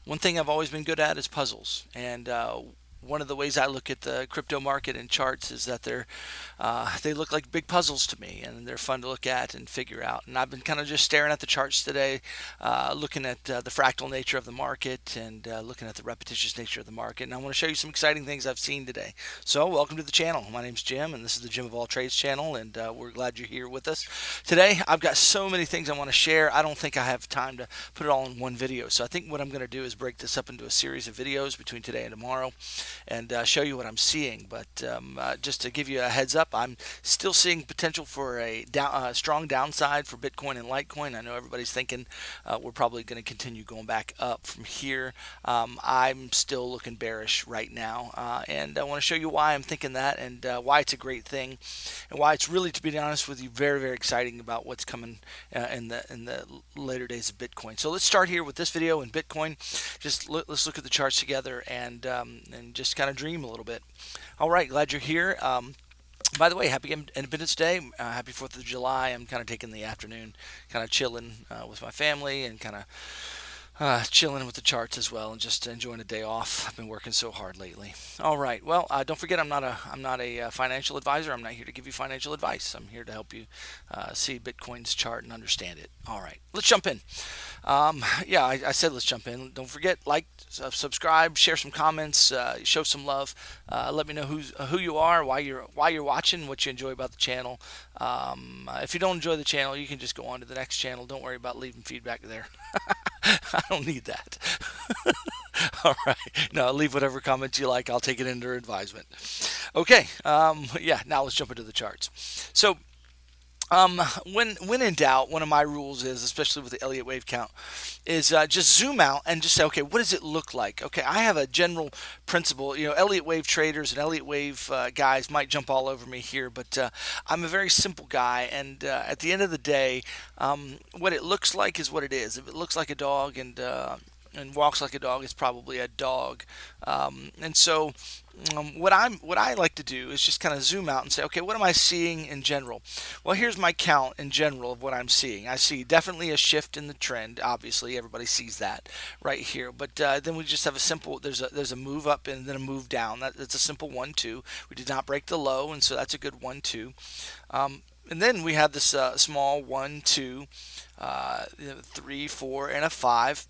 One thing I've always been good at is puzzles, and one of the ways I look at the crypto market and charts is that they look like big puzzles to me, and they're fun to look at and figure out. And I've been kind of just staring at the charts today, looking at the fractal nature of the market and looking at the repetitious nature of the market. And I want to show you some exciting things I've seen today. So welcome to the channel. My name's Jim, and this is the Jim of All Trades channel, and we're glad you're here with us today. I've got so many things I want to share. I don't think I have time to put it all in one video. So I think what I'm going to do is break this up into a series of videos between today and tomorrow and show you what I'm seeing. But just to give you a heads up, I'm still seeing potential for a strong downside for Bitcoin and Litecoin. I know everybody's thinking we're probably going to continue going back up from here. I'm still looking bearish right now, and I want to show you why I'm thinking that, and why it's a great thing, and why it's really, to be honest with you, very, very exciting about what's coming in the later days of Bitcoin. So let's start here with this video in Bitcoin. Just let's look at the charts together and just kind of dream a little bit. All right, glad you're here. By the way, happy Independence Day. Happy 4th of July. I'm kind of taking the afternoon, kind of chilling with my family and kind of chilling with the charts as well, and just enjoying a day off. I've been working so hard lately. All right. Well, don't forget, I'm not a financial advisor. I'm not here to give you financial advice. I'm here to help you see Bitcoin's chart and understand it. All right. Let's jump in. Yeah, I said let's jump in. Don't forget, like, subscribe, share some comments, show some love. Let me know who you are, why you're watching, what you enjoy about the channel. If you don't enjoy the channel, you can just go on to the next channel. Don't worry about leaving feedback there. I don't need that. All right. No, leave whatever comments you like. I'll take it under advisement. Okay. Yeah, now let's jump into the charts. So, when in doubt, one of my rules is, especially with the Elliott wave count, is just zoom out and just say, okay, what does it look like? Okay, I have a general principle. Elliott wave traders and Elliott wave guys might jump all over me here, but I'm a very simple guy, and at the end of the day, what it looks like is what it is. If it looks like a dog and walks like a dog, it's probably a dog. And so what I like to do is just kind of zoom out and say, okay, what am I seeing in general? Well, here's my count in general of what I'm seeing. I see definitely a shift in the trend. Obviously, everybody sees that right here. But then we just have a simple. There's a move up and then a move down. That's a simple 1-2. We did not break the low, and so that's a good 1-2. And then we have this small 1-2, 3, 4, and a 5.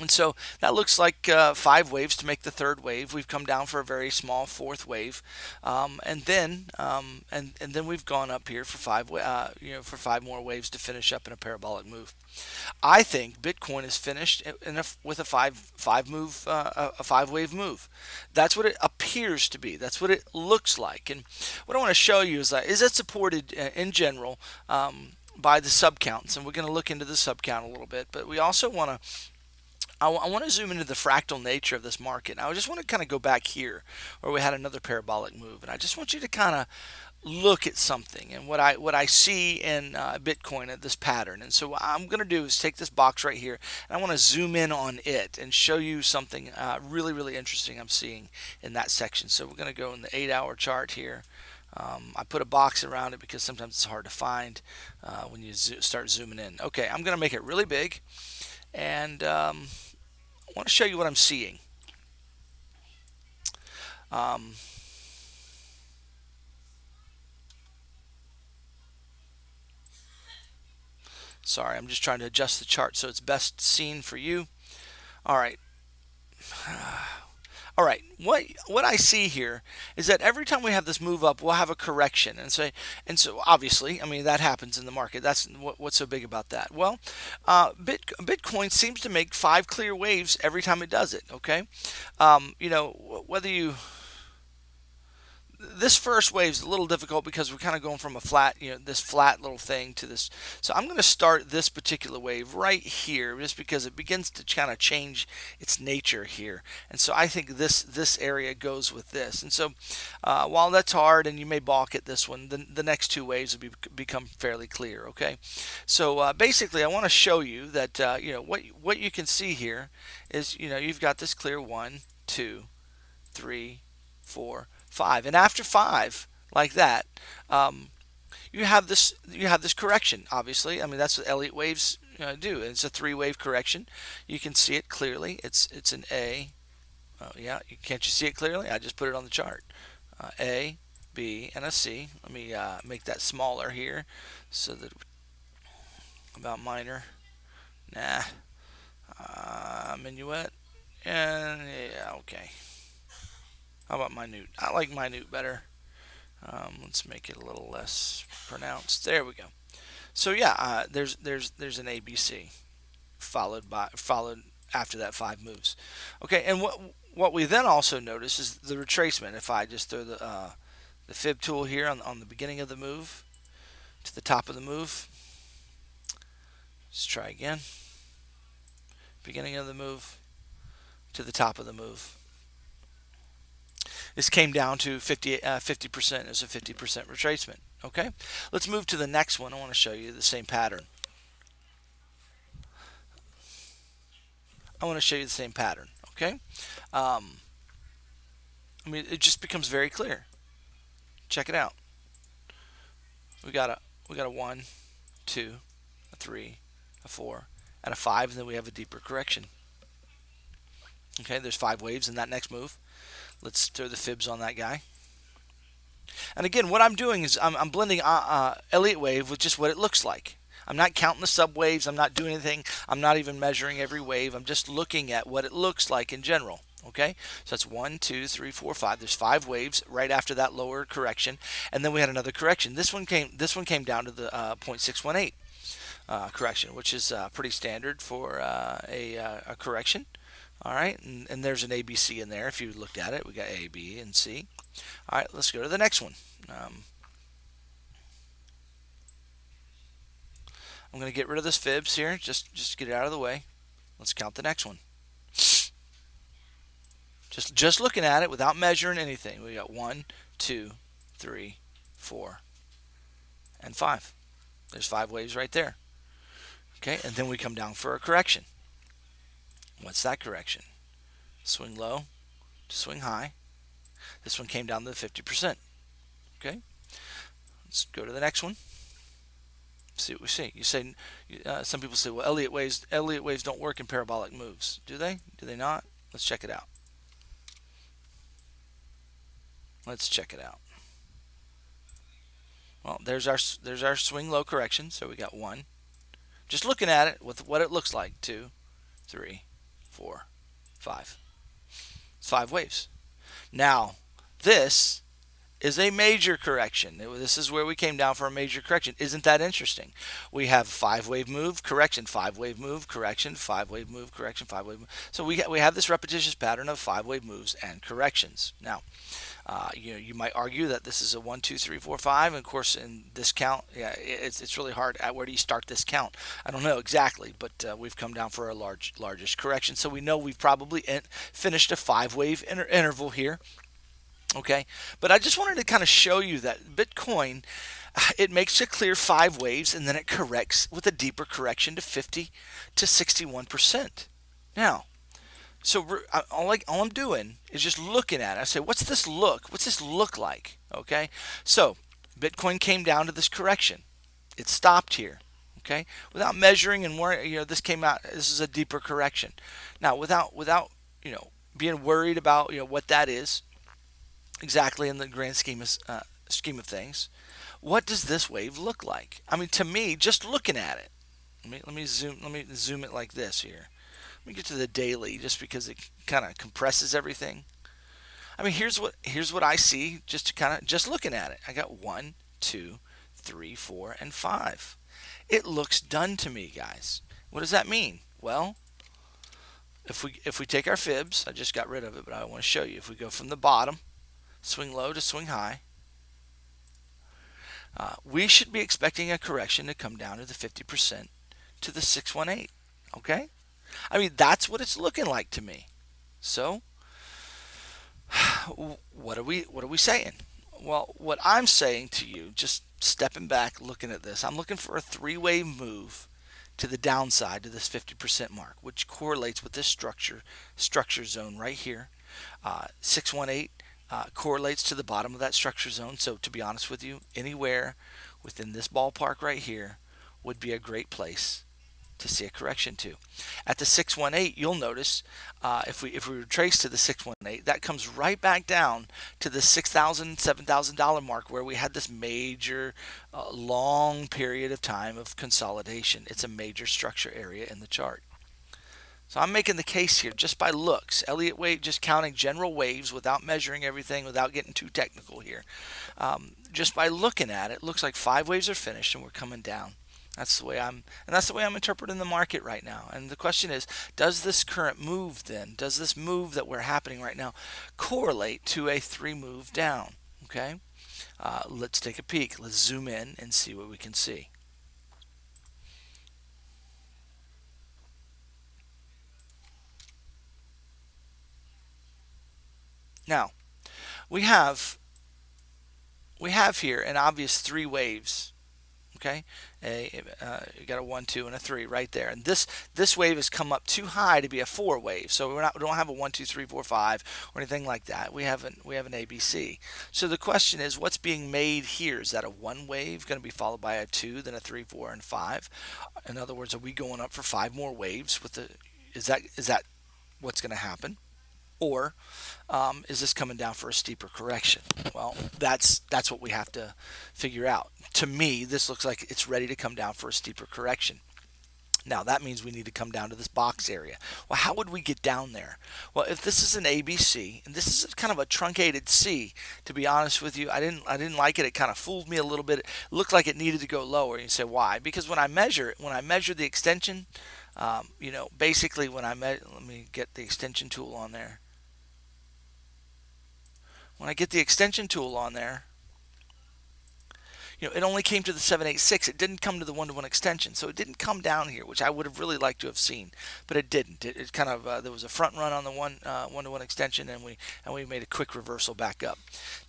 And so that looks like 5 waves to make the third wave. We've come down for a very small fourth wave, and then we've gone up here for for 5 more waves to finish up in a parabolic move. I think Bitcoin is finished with a a 5 wave move. That's what it appears to be. That's what it looks like. And what I want to show you is that supported in general by the subcounts, and we're going to look into the subcount a little bit. But we also I want to zoom into the fractal nature of this market. Now, I just want to kind of go back here where we had another parabolic move, and I just want you to kind of look at something and what I see in Bitcoin at this pattern. And so what I'm going to do is take this box right here, and I want to zoom in on it and show you something really, really interesting I'm seeing in that section. So we're going to go in the 8-hour chart here. I put a box around it because sometimes it's hard to find when you start zooming in. Okay, I'm going to make it really big, and I want to show you what I'm seeing. Sorry, I'm just trying to adjust the chart so it's best seen for you. All right. All right, what I see here is that every time we have this move up, we'll have a correction, and so obviously, I mean, that happens in the market. That's what's so big about that. Well, Bitcoin seems to make 5 clear waves every time it does it. Okay, whether you this first wave is a little difficult because we're kind of going from a flat, this flat little thing to this. So I'm going to start this particular wave right here just because it begins to kind of change its nature here. And so I think this area goes with this. And so while that's hard and you may balk at this one, the next 2 waves will become fairly clear. Okay. So basically I want to show you that, what you can see here is, you've got this clear 1, 2, 3, 4, 5, and after 5 like that, you have this correction. Obviously, I mean, that's what Elliott waves do. It's a three-wave correction. You can see it clearly. It's an A. Oh, yeah, can't you see it clearly? I just put it on the chart. A, B, and a C. Let me make that smaller here, so that about minor. Nah. Minuet. And yeah, okay. How about minute? I like minute better. Let's make it a little less pronounced. There we go. So yeah, there's an ABC followed after that five moves. Okay, and what we then also notice is the retracement. If I just throw the fib tool here on the beginning of the move to the top of the move, let's try again. Beginning of the move to the top of the move. This came down to 50% as a 50% retracement. Okay, let's move to the next one. I want to show you the same pattern. Okay, I mean, it just becomes very clear. Check it out. We got a 1, 2, a 3, a 4, and a 5, and then we have a deeper correction. Okay, there's 5 waves in that next move. Let's throw the fibs on that guy. And again, what I'm doing is I'm blending Elliott wave with just what it looks like. I'm not counting the subwaves. I'm not doing anything. I'm not even measuring every wave. I'm just looking at what it looks like in general. Okay, so that's 1, 2, 3, 4, 5. There's 5 waves right after that lower correction, and then we had another correction. This one came down to the 0.618 correction, which is pretty standard for a correction. All right, and there's an ABC in there. If you looked at it, we got A, B, and C. All right, let's go to the next one. I'm going to get rid of this fibs here, just get it out of the way. Let's count the next one. Just looking at it without measuring anything. We got 1, 2, 3, 4, and 5. There's 5 waves right there. Okay, and then we come down for a correction. What's that correction? Swing low to swing high. This one came down to the 50%. Okay, let's go to the next one. See what we see. You say some people say, well, Elliott waves don't work in parabolic moves. Do they? Do they not? Let's check it out. Well, there's our swing low correction. So we got 1. Just looking at it with what it looks like. 2, 3, 4, 5. It's 5 waves. Now, this is a major correction. This is where we came down for a major correction. Isn't that interesting? We have 5-wave move, correction, 5-wave move, correction, 5-wave move, correction, 5-wave move. So we have this repetitious pattern of 5-wave moves and corrections. Now, you might argue that this is a 1, 2, 3, 4, 5. And of course, in this count, yeah, it's really hard. Where do you start this count? I don't know exactly, but we've come down for a largest correction. So we know we've probably finished a 5-wave interval here. Okay, but I just wanted to kind of show you that Bitcoin, it makes a clear 5 waves and then it corrects with a deeper correction to 50 to 61%. Now, so all I'm doing is just looking at it. I say, what's this look like? Okay, so Bitcoin came down to this correction. It stopped here. Okay, without measuring and this came out. This is a deeper correction. Now, without being worried about what that is exactly in the grand scheme of things, what does this wave look like? I mean, to me, just looking at it. Let me zoom it like this here. Let me get to the daily, just because it kind of compresses everything. I mean, here's what I see just looking at it. I got 1, 2, 3, 4, and 5. It looks done to me, guys. What does that mean? Well, if we take our fibs, I just got rid of it, but I want to show you. If we go from the bottom, swing low to swing high, we should be expecting a correction to come down to the 50% to the 618. Okay, I mean, that's what it's looking like to me. So what are we saying? Well, what I'm saying to you, just stepping back, looking at this, I'm looking for a 3-wave move to the downside to this 50% mark, which correlates with this structure zone right here. 618 correlates to the bottom of that structure zone. So to be honest with you, anywhere within this ballpark right here would be a great place to see a correction to. At the 618, you'll notice if we retrace to the 618, that comes right back down to the $6,000, $7,000 mark where we had this major long period of time of consolidation. It's a major structure area in the chart. So I'm making the case here just by looks. Elliott wave, just counting general waves without measuring everything, without getting too technical here. Just by looking at it, looks like 5 waves are finished and we're coming down. That's the way I'm interpreting the market right now. And the question is, does this current move then, does this move that we're happening right now correlate to a 3 move down? Okay, let's take a peek. Let's zoom in and see what we can see. Now we have we have here an obvious 3 waves. Okay, you got a 1, 2, and a 3 right there, and this wave has come up too high to be a 4 wave. So we don't have a 1, 2, 3, 4, 5 or anything like that. We have an ABC. So the question is, what's being made here? Is that a 1 wave going to be followed by a 2, then a 3, 4, and 5? In other words, are we going up for 5 more waves with the? Is that what's going to happen? Or is this coming down for a steeper correction? Well, that's what we have to figure out. To me, this looks like it's ready to come down for a steeper correction. Now that means we need to come down to this box area. Well, how would we get down there? Well, if this is an ABC and this is kind of a truncated C, to be honest with you, I didn't like it. It kind of fooled me a little bit. It looked like it needed to go lower. You say why? Because when I measure the extension, basically let me get the extension tool on there. When I get the extension tool on there, it only came to the 786. It didn't come to the one-to-one extension, so it didn't come down here, which I would have really liked to have seen, but it didn't. It kind of there was a front run on the one-to-one extension, and we made a quick reversal back up.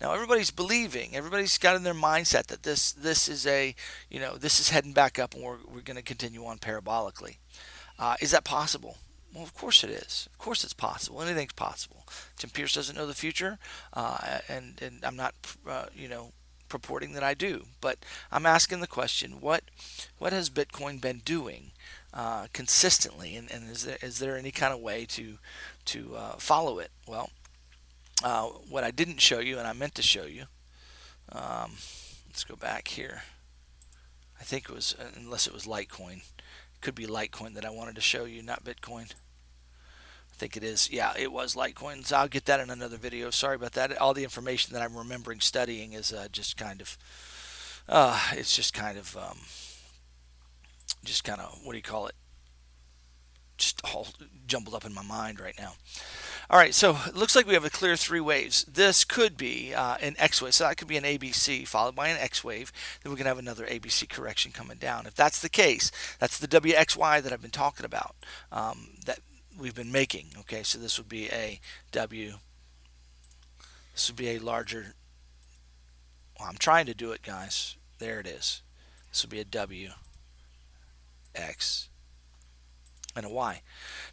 Now everybody's got in their mindset that this is heading back up, and we're going to continue on parabolically. Is that possible? Well, of course it is. Of course it's possible. Anything's possible. Tim Pierce doesn't know the future, and I'm not, purporting that I do. But I'm asking the question: what has Bitcoin been doing consistently, and is there any kind of way to follow it? Well, what I didn't show you, and I meant to show you. Let's go back here. I think it was, unless it was Litecoin. Could be Litecoin that I wanted to show you, not Bitcoin. I think it is. Yeah, it was Litecoin. So I'll get that in another video. Sorry about that. All the information that I'm remembering studying is it's just kind of, what do you call it? Just all jumbled up in my mind right now. All right, so it looks like we have a clear 3 waves. This could be an X wave, so that could be an ABC followed by an X wave. Then we're going to have another ABC correction coming down. If that's the case, that's the WXY that I've been talking about, that we've been making. Okay, so this would be a W. This would be a larger. Well, I'm trying to do it, guys. There it is. This would be a W, X, and a Y.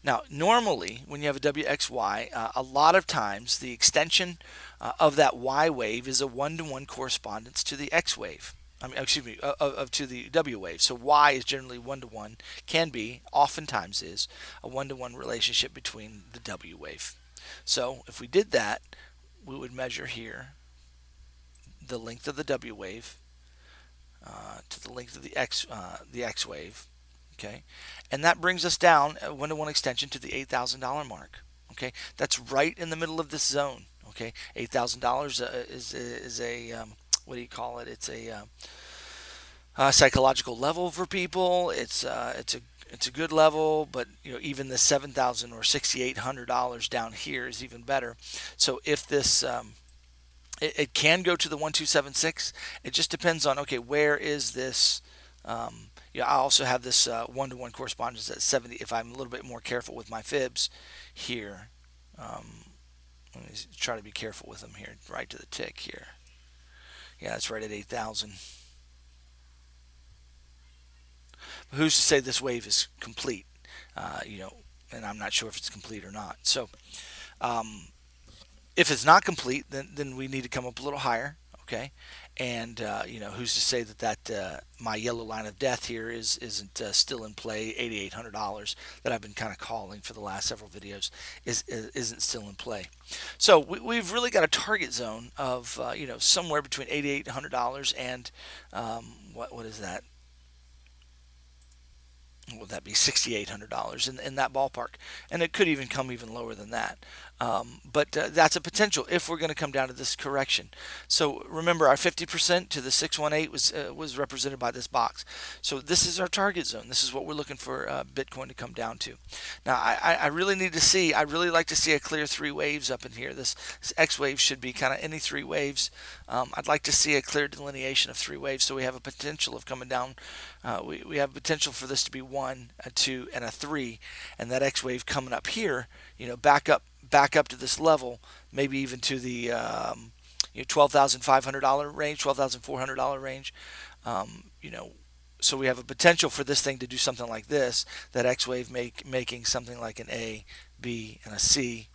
Now, normally, when you have a WXY, a lot of times the extension of that Y wave is a one-to-one correspondence to the X wave. I mean, excuse me, to the W wave. So Y is generally one-to-one, can be, oftentimes is, a one-to-one relationship between the W wave. So if we did that, we would measure here the length of the W wave to the length of the X wave. Okay, and that brings us down a one-to-one extension to the $8,000 mark. Okay, that's right in the middle of this zone. Okay, $8,000 is a what do you call it? It's a psychological level for people. It's a good level, but even the $7,000 or $6,800 down here is even better. So if this it can go to the 1276. It just depends on, okay, where is this? I also have this one-to-one correspondence at 70. If I'm a little bit more careful with my fibs here, let me try to be careful with them here, right to the tick here. Yeah, that's right at 8,000. Who's to say this wave is complete? And I'm not sure if it's complete or not. So, if it's not complete, then we need to come up a little higher. Okay, and who's to say that my yellow line of death here isn't still in play? $8,800 that I've been kind of calling for the last several videos isn't still in play. So we've really got a target zone of somewhere between $8,800 and what is that? Would that be $6,800 in that ballpark? And it could even come even lower than that. But that's a potential if we're going to come down to this correction. So remember, our 50% to the 618 was represented by this box. So this is our target zone. This is what we're looking for Bitcoin to come down to. Now I really need to see. I really like to see a clear three waves up in here. This X wave should be kind of any three waves. I'd like to see a clear delineation of three waves, so we have a potential of coming down. We have potential for this to be one, a two, and a three, and that X wave coming up here, back up to this level, maybe even to the $12,500 range, $12,400 range. So we have a potential for this thing to do something like this. That X wave making something like an A, B, and a C,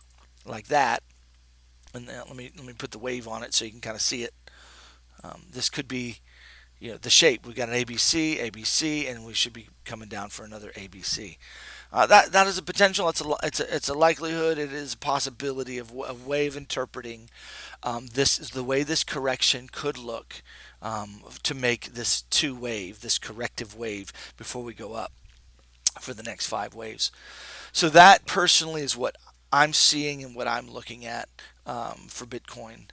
like that. And let me put the wave on it so you can kind of see it. This could be the shape. We've got an ABC, ABC, and we should be coming down for another ABC. That is a potential. It's a likelihood. It is a possibility of a way of interpreting this is the way this correction could look to make this this corrective wave before we go up for the next 5 waves. So that personally is what I'm seeing and what I'm looking at for Bitcoin.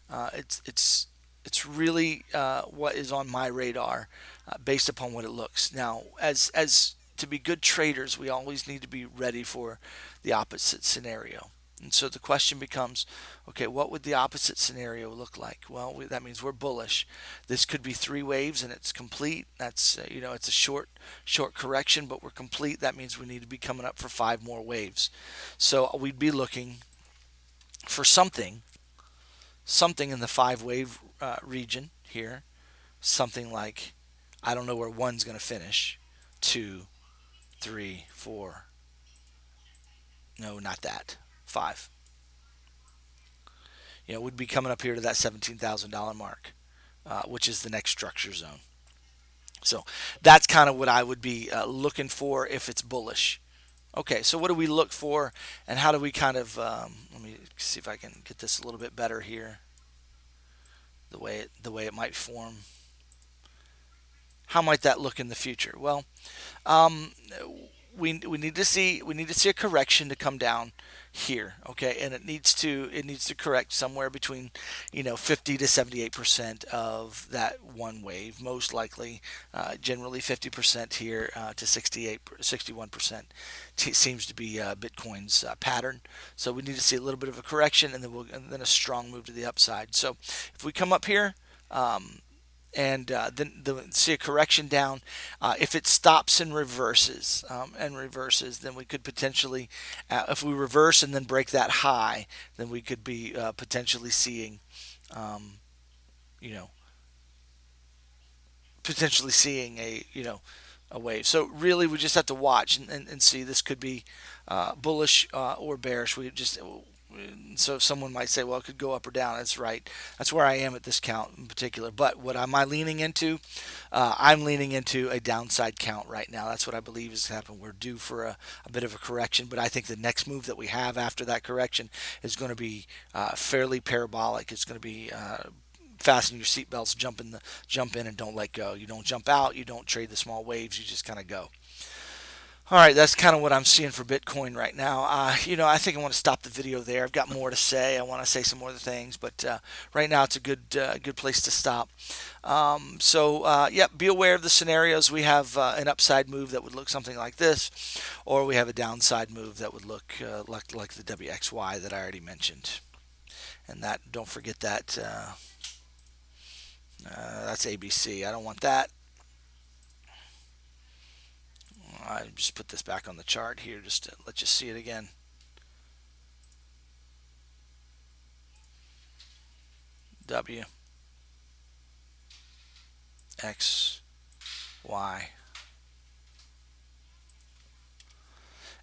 It's really what is on my radar based upon what it looks. Now, as to be good traders, we always need to be ready for the opposite scenario. And so the question becomes, okay, what would the opposite scenario look like? Well, that means we're bullish. This could be 3 waves and it's complete. That's it's a short correction, but we're complete. That means we need to be coming up for 5 more waves. So we'd be looking for something in the 5 wave region here, something like, I don't know where one's going to finish, 2, 3, 4, no, not that, 5. We'd be coming up here to that $17,000 mark, which is the next structure zone. So that's kind of what I would be looking for if it's bullish. Okay, so what do we look for, and how do we kind of, let me see if I can get this a little bit better here, the way it might form. How might that look in the future? Well, we need to see a correction to come down here, okay, and it needs to correct somewhere between 50 to 78% of that one wave, most likely, generally 50% here to 61% seems to be Bitcoin's pattern. So we need to see a little bit of a correction, and then a strong move to the upside. So if we come up here, and then see a correction down. If it stops and reverses, then we could potentially, if we reverse and then break that high, then we could be potentially seeing, you know, a wave. So really, we just have to watch and see. This could be bullish or bearish. So someone might say, well, it could go up or down. That's right. That's where I am at this count in particular. But what am I leaning into? I'm leaning into a downside count right now. That's what I believe is happening. We're due for a bit of a correction, but I think the next move that we have after that correction is going to be fairly parabolic. It's going to be fasten your seatbelts, jump in, and don't let go. You don't jump out. You don't trade the small waves. You just kind of go. All right, that's kind of what I'm seeing for Bitcoin right now. I think I want to stop the video there. I've got more to say. I want to say some more other things, but right now it's a good place to stop. Be aware of the scenarios. We have an upside move that would look something like this, or we have a downside move that would look like the WXY that I already mentioned. And that, don't forget that that's ABC. I don't want that. I just put this back on the chart here just to let you see it again. W, X, Y.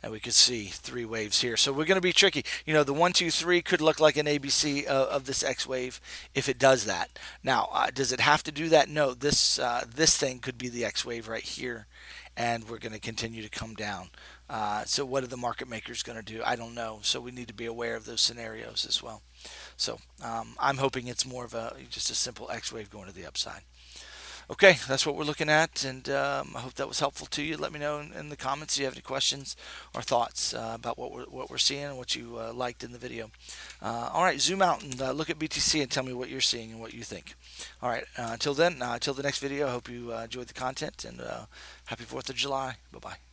and we could see three waves here. So we're going to be tricky. You know, the 1, 2, 3 could look like an ABC of this X wave if it does that. Now, does it have to do that? No. This thing could be the X wave right here, and we're going to continue to come down. So what are the market makers going to do? I don't know. So we need to be aware of those scenarios as well. So I'm hoping it's more of a just a simple X wave going to the upside. Okay, that's what we're looking at, and I hope that was helpful to you. Let me know in the comments if you have any questions or thoughts about what we're seeing and what you liked in the video. All right, zoom out and look at BTC and tell me what you're seeing and what you think. All right, until then, until the next video, I hope you enjoyed the content, and happy 4th of July. Bye-bye.